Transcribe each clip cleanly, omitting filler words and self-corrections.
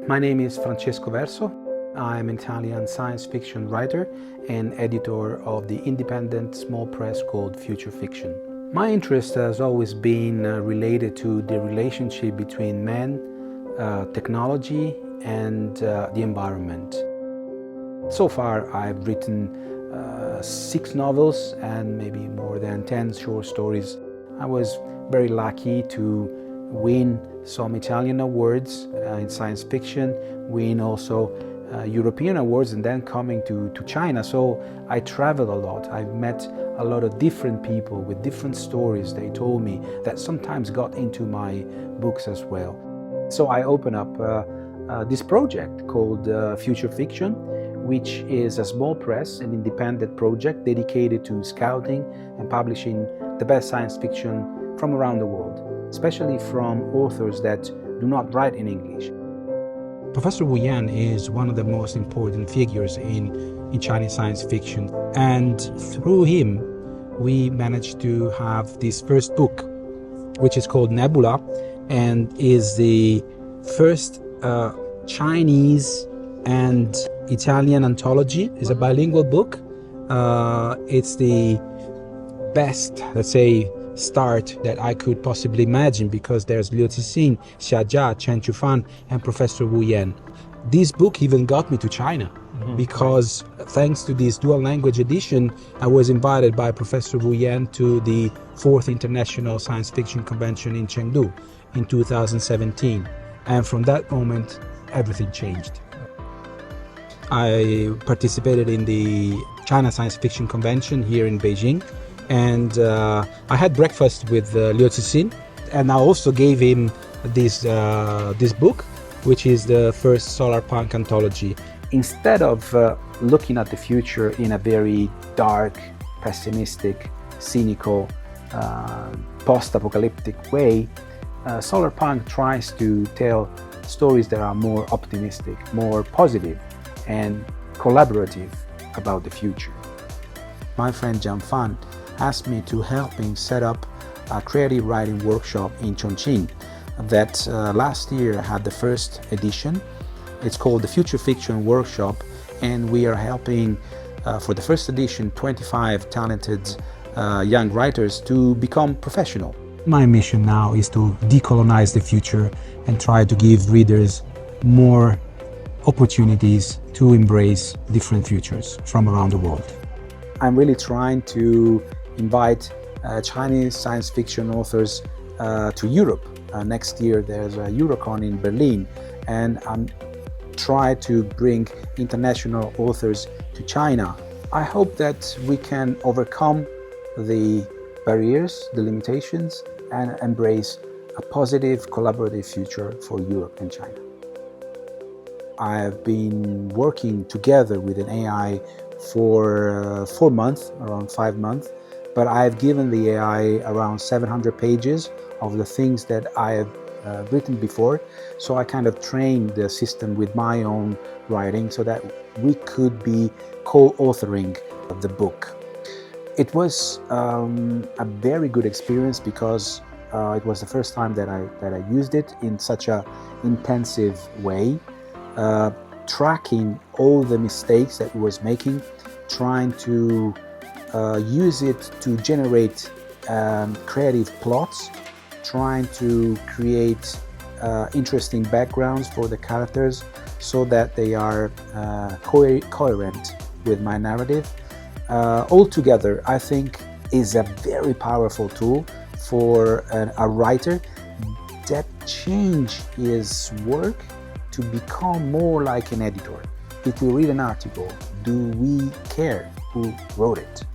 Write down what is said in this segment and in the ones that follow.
My name is Francesco Verso. I'm an Italian science fiction writer and editor of the independent small press called Future Fiction. My interest has always been related to the relationship between man, technology, and the environment. So far, I've written 6 novels and maybe more than 10 short stories. I was very lucky to win some Italian awards in science fiction, win also European awards, and then coming to China. So I traveled a lot. I've met a lot of different people with different stories they told me that sometimes got into my books as well. So I opened up this project called Future Fiction, which is a small press, an independent project dedicated to scouting and publishing the best science fiction from around the world, especially from authors that do not write in English. Professor Wu Yan is one of the most important figures in Chinese science fiction, and through him we managed to have this first book, which is called Nebula, and is the first Chinese and Italian anthology. It's a bilingual book. It's the best, let's say, start that I could possibly imagine, because there's Liu Cixin, Xia Jia, Chen Qufan, and Professor Wu Yan. This book even got me to China, because thanks to this dual language edition, I was invited by Professor Wu Yan to the 4th International Science Fiction Convention in Chengdu in 2017. And from that moment, everything changed. I participated in the China Science Fiction Convention here in Beijing, and I had breakfast with Liu Cixin, and I also gave him this book, which is the first solarpunk anthology. Instead of looking at the future in a very dark, pessimistic, cynical, post-apocalyptic way, solarpunk tries to tell stories that are more optimistic, more positive, and collaborative about the future. My friend Jiang Fan asked me to help him set up a creative writing workshop in Chongqing that last year had the first edition. It's called the Future Fiction Workshop, and we are helping for the first edition 25 talented young writers to become professional. My mission now is to decolonize the future and try to give readers more opportunities to embrace different futures from around the world. I'm really trying to invite Chinese science fiction authors to Europe. Next year there's a Eurocon in Berlin, and I'm trying to bring international authors to China. I hope that we can overcome the barriers, the limitations, and embrace a positive collaborative future for Europe and China. I have been working together with an AI for 4 months, around 5 months, but I've given the AI around 700 pages of the things that I have written before. So I kind of trained the system with my own writing so that we could be co-authoring the book. It was a very good experience, because it was the first time that I used it in such a intensive way, tracking all the mistakes that it was making, trying to use it to generate creative plots, trying to create interesting backgrounds for the characters so that they are coherent with my narrative. Altogether, I think is a very powerful tool for a writer that change his work to become more like an editor. If we read an article, do we care who wrote it?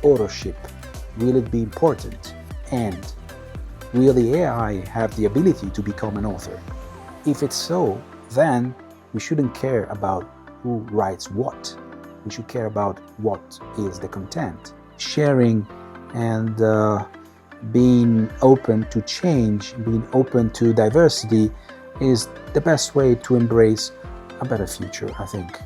Authorship, will it be important? And will the AI have the ability to become an author? If it's so, then we shouldn't care about who writes what. We should care about what is the content. Sharing and being open to change, being open to diversity is the best way to embrace a better future, I think.